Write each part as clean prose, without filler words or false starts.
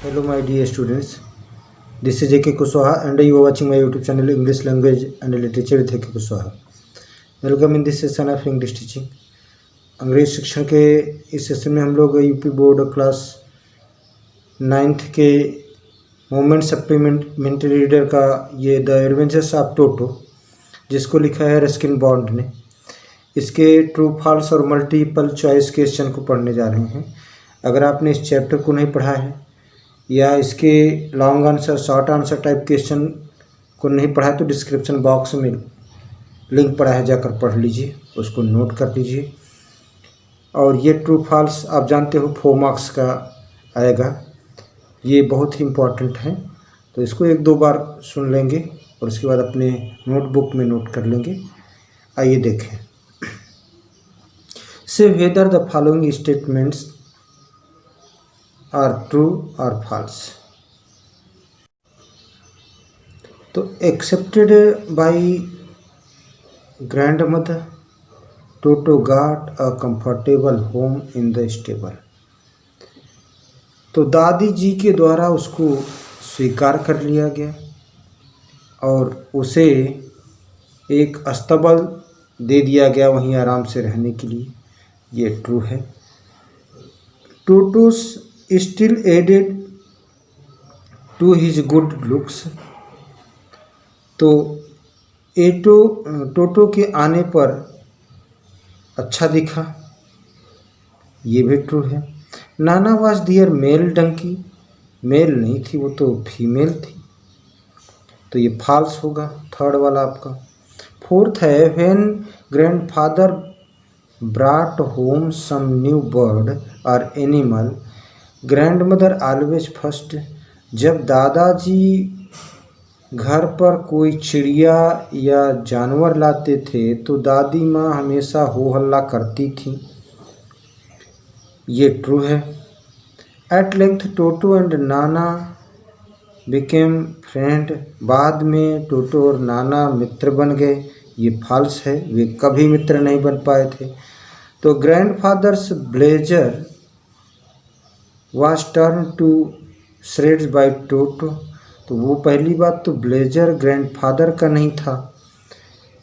Hello my dear students, this is A.K. Kushwaha and you are watching my YouTube channel English Language and Literature with A.K. Kushwaha. Welcome in this session of English teaching. अंग्रेज शिक्षण के इस session में हम लोग UP board class 9th के moment supplementary reader का ये द एडवेंचर्स ऑफ टोटो जिसको लिखा है रस्किन बॉन्ड ने, इसके ट्रू फॉल्स और मल्टीपल चॉइस क्वेश्चन को पढ़ने जा रहे हैं। अगर आपने इस चैप्टर को नहीं पढ़ा है या इसके long answer short answer type question को नहीं पढ़ा है तो डिस्क्रिप्शन बॉक्स में लिंक पड़ा है, जाकर पढ़ लीजिए, उसको नोट कर लीजिए। और ये ट्रू फॉल्स आप जानते हो 4 मार्क्स का आएगा, ये बहुत ही इम्पोर्टेंट है, तो इसको 1-2 बार सुन लेंगे और उसके बाद अपने नोटबुक में नोट कर लेंगे। आइए देखें। Say whether the following statements are true और फॉल्स। तो accepted by grandmother, Toto got a comfortable home in the stable. तो दादी जी के द्वारा उसको स्वीकार कर लिया गया और उसे एक अस्तबल दे दिया गया वहीं आराम से रहने के लिए, ये ट्रू है। Toto still added to his good looks. तो टोटो के आने पर अच्छा दिखा, ये भी ट्रू है। Nana was their male donkey, male नहीं थी वो तो फीमेल थी, तो ये फॉल्स होगा, थर्ड वाला आपका। फोर्थ है when grandfather brought home some new bird और एनिमल, ग्रैंडमदर ऑलवेज फर्स्ट। जब दादाजी घर पर कोई चिड़िया या जानवर लाते थे तो दादी माँ हमेशा हो हल्ला करती थी, ये ट्रू है। At length toto and Nana became friend, बाद में टोटो और नाना मित्र बन गए, ये फॉल्स है, वे कभी मित्र नहीं बन पाए थे। तो grandfather's blazer was turn to shreds by Toto. तो वो पहली बात तो ब्लेजर ग्रैंडफादर का नहीं था,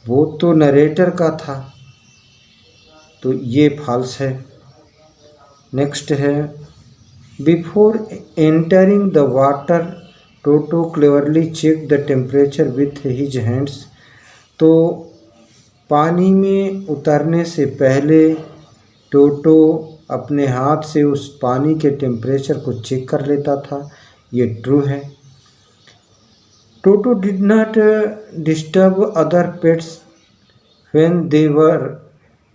वो तो नरेटर का था, तो ये फॉल्स है। नेक्स्ट है before entering the water Toto cleverly check the temperature with his hands. तो पानी में उतरने से पहले टोटो अपने हाथ से उस पानी के टेम्परेचर को चेक कर लेता था, ये ट्रू है। Toto did not disturb other pets when they were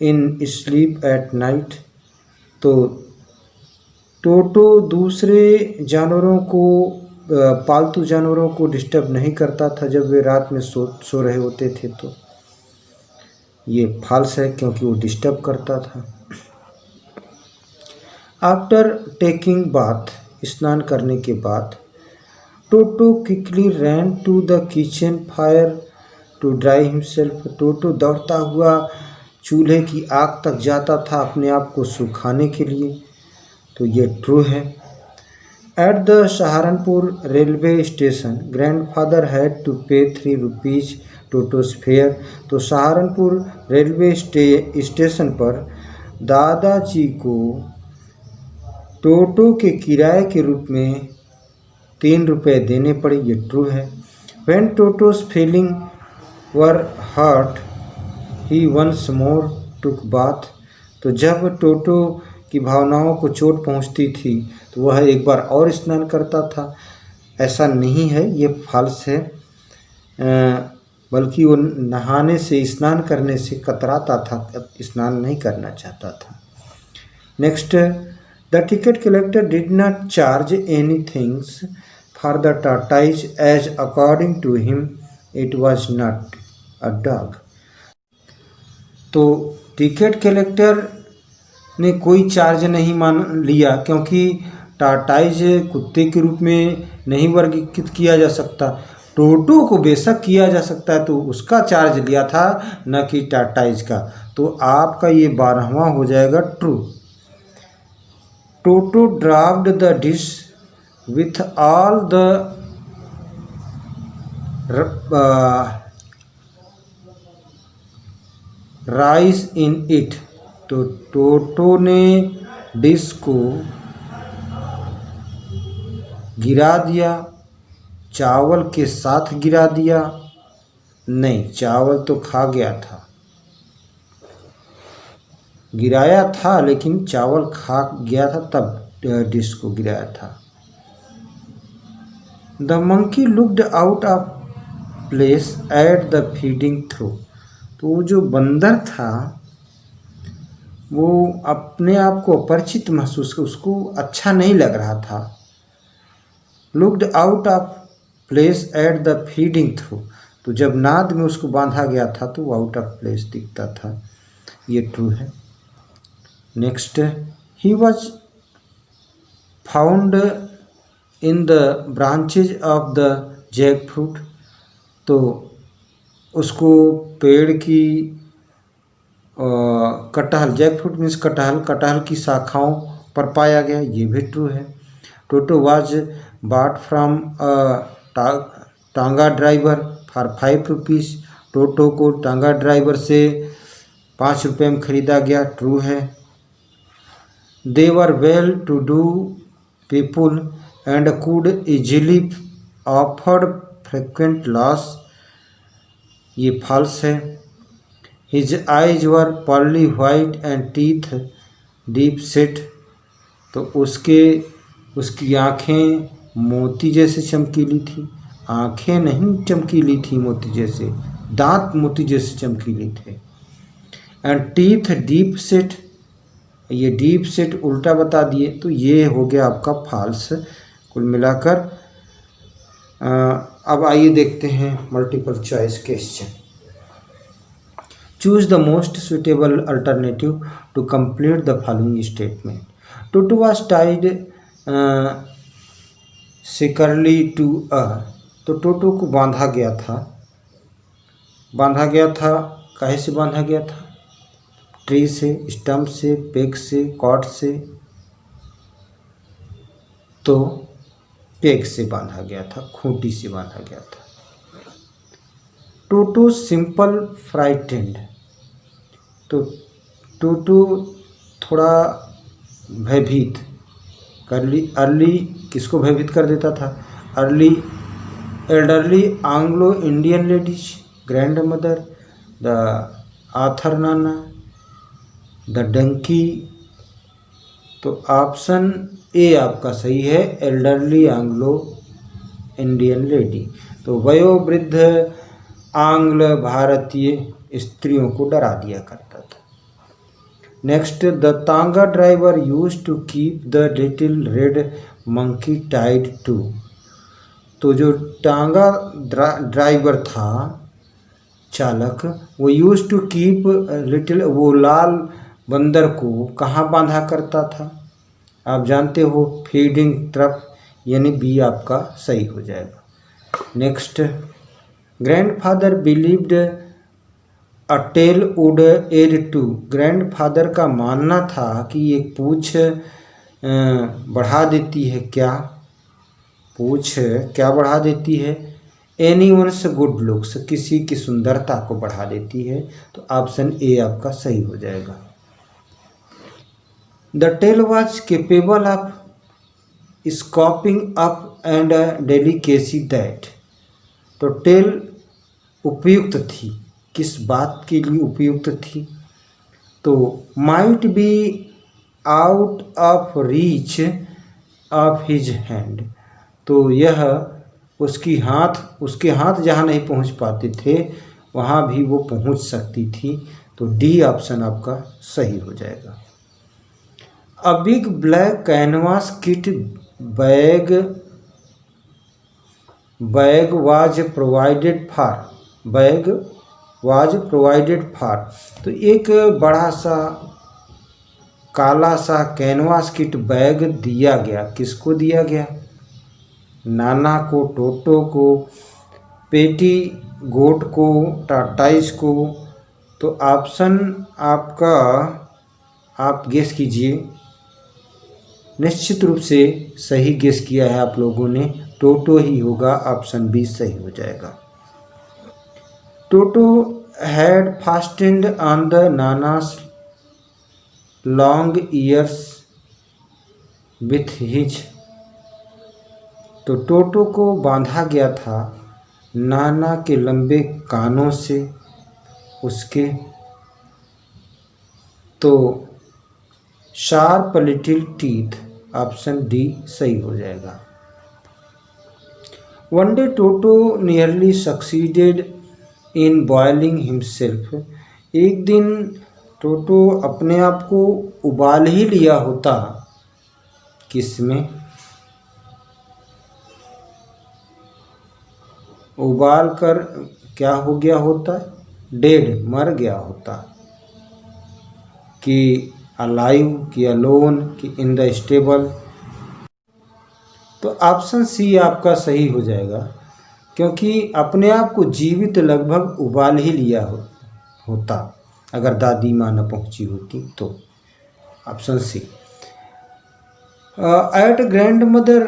in sleep at night. तो टोटो दूसरे जानवरों को, पालतू जानवरों को डिस्टर्ब नहीं करता था जब वे रात में सो रहे होते थे, तो ये फॉल्स है क्योंकि वो डिस्टर्ब करता था। आफ्टर टेकिंग बाथ, स्नान करने के बाद, Toto quickly ran to the kitchen fire to dry himself. Toto दौड़ता हुआ चूल्हे की आग तक जाता था अपने आप को सुखाने के लिए, तो ये ट्रू है। At the Saharanpur railway station grandfather had to pay 3 rupees टोटोस fair. तो सहारनपुर रेलवे स्टेशन पर दादाजी को टोटो के किराए के रूप में 3 रुपये देने पड़े, ये ट्रू है। When Toto's feeling were hurt he once more took bath. तो जब टोटो की भावनाओं को चोट पहुंचती थी तो वह एक बार और स्नान करता था, ऐसा नहीं है, ये फॉल्स है, बल्कि वो नहाने से, स्नान करने से कतराता था, स्नान नहीं करना चाहता था। Next, the ticket collector did not charge any things for the tortoise as according to him it was not a dog। तो टिकट कलेक्टर ने कोई चार्ज नहीं मान लिया क्योंकि टार्टाइज कुत्ते के रूप में नहीं वर्गीकृत किया जा सकता, टोटो को बेशक किया जा सकता है, तो उसका चार्ज लिया था न कि टार्टाइज का। तो आपका ये 12वां हो जाएगा true. Toto dropped the dish with all the rice in it. तो टोटो ने डिश को गिरा दिया, चावल के साथ गिरा दिया। नहीं, चावल तो खा गया था, गिराया था लेकिन चावल खा गया था तब डिश को गिराया था। The monkey looked out of place at the feeding through. तो वो जो बंदर था वो अपने आप को अपरिचित महसूस, उसको अच्छा नहीं लग रहा था। Looked out of place at the feeding through. तो जब नाद में उसको बांधा गया था तो वो आउट ऑफ प्लेस दिखता था। ये ट्रू है। Next, he was found in the branches of the jackfruit. तो उसको पेड़ की कटहल, जैक फ्रूट मीन्स कटहल, कटहल की शाखाओं पर पाया गया। ये भी ट्रू है। टोटो वाज बॉट फ्रॉम टांगा ड्राइवर फॉर 5 रुपीज़। टोटो को टांगा ड्राइवर से 5 रुपये में खरीदा गया। ट्रू है। They were well to do people and could easily afford frequent loss. ये फॉल्स है। His eyes were purely white and teeth deep set. तो उसकी आँखें मोती जैसे चमकीली थी। आँखें नहीं चमकीली थी मोती जैसे, दांत मोती जैसे चमकीले थे। एंड टीथ डीप सेट, ये डीप सेट उल्टा बता दिए, तो ये हो गया आपका फॉल्स। कुल मिलाकर अब आइए देखते हैं multiple choice question. Choose the most suitable alternative to complete the following statement. Toto was tied securely to a. तो टोटो को बांधा गया था। बांधा गया था, काहे से बांधा गया था? ट्री से, स्टम्प से, पेग से, कॉर्ड से। तो पेग से बांधा गया था, खूंटी से बांधा गया था। टोटो सिंपल फ्राइटेंड। तो टोटो थोड़ा भयभीत। अर्ली किसको भयभीत कर देता था? Early elderly Anglo Indian ladies, grandmother, the author Nana, the donkey. तो ऑप्शन ए आपका सही है, एल्डरली एंग्लो इंडियन लेडी। तो वयोवृद्ध आंग्ल भारतीय स्त्रियों को डरा दिया करता था। Next, the tonga driver used to keep the little red monkey tied to. तो जो टांगा ड्राइवर था, चालक, वो यूज्ड टू कीप लिटिल, वो लाल बंदर को कहाँ बांधा करता था? आप जानते हो, फीडिंग ट्रफ, यानी बी आपका सही हो जाएगा। Next, grandfather believed a tail would add to. Grandfather का मानना था कि एक पूछ बढ़ा देती है क्या? पूछ क्या बढ़ा देती है? एनीवन्स गुड लुक्स, किसी की सुंदरता को बढ़ा देती है। तो ऑप्शन ए आपका सही हो जाएगा। The tail was capable of scooping up and delicacy that. तो टेल उपयुक्त थी, किस बात के लिए उपयुक्त थी? तो might be out of reach of his hand. तो यह उसके हाथ जहाँ नहीं पहुँच पाते थे वहाँ भी वो पहुँच सकती थी। तो डी ऑप्शन आपका सही हो जाएगा। A big black canvas kit bag was provided for. तो एक बड़ा सा काला सा कैनवास किट बैग दिया गया। किसको दिया गया? नाना को, टोटो को, पेटी गोट को, टाटाइस को। तो ऑप्शन आपका, आप गेस कीजिए। निश्चित रूप से सही गेस किया है आप लोगों ने, टोटो ही होगा, ऑप्शन बी सही हो जाएगा। Toto had fastened on the nana's long ears with his. तो टोटो को बांधा गया था नाना के लंबे कानों से उसके। तो sharp little teeth, option D सही हो जाएगा। One day toto nearly succeeded in boiling himself. एक दिन टोटो अपने आप को उबाल ही लिया होता, किसमें? उबाल कर क्या हो गया होता? डेड, मर गया होता, कि अलाइव, कि अलोन, कि इन द स्टेबल। तो ऑप्शन सी आपका सही हो जाएगा, क्योंकि अपने आप को जीवित लगभग उबाल ही लिया होता अगर दादी माँ न पहुँची होती तो। Option C. At grandmother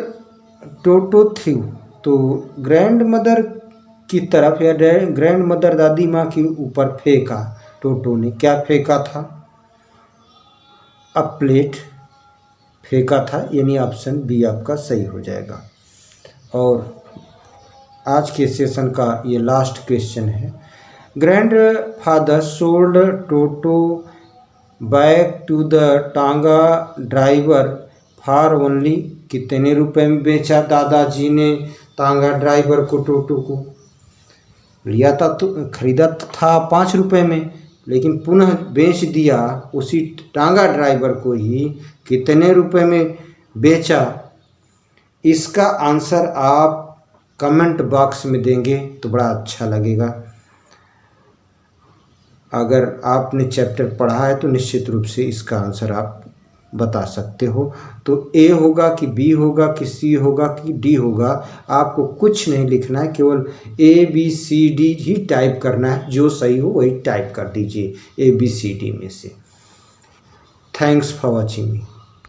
Toto threw. तो ग्रैंड मदर की तरफ या ग्रैंड मदर दादी माँ के ऊपर फेंका टोटो ने। क्या फेंका था? अ प्लेट फेंका था, यानी ऑप्शन बी आपका सही हो जाएगा। और आज के सेशन का ये लास्ट क्वेश्चन है। Grandfather sold Toto back to the tonga driver for only. कितने रुपए में बेचा दादाजी ने टांगा ड्राइवर को? टोटो को लिया था तो खरीदा था 5 रुपये में, लेकिन पुनः बेच दिया उसी टांगा ड्राइवर को ही। कितने रुपए में बेचा? इसका आंसर आप कमेंट बॉक्स में देंगे तो बड़ा अच्छा लगेगा। अगर आपने चैप्टर पढ़ा है तो निश्चित रूप से इसका आंसर आप बता सकते हो। तो ए होगा कि बी होगा कि सी होगा कि डी होगा, आपको कुछ नहीं लिखना है, केवल ए बी सी डी ही टाइप करना है। जो सही हो वही टाइप कर दीजिए ए बी सी डी में से। Thanks for watching me.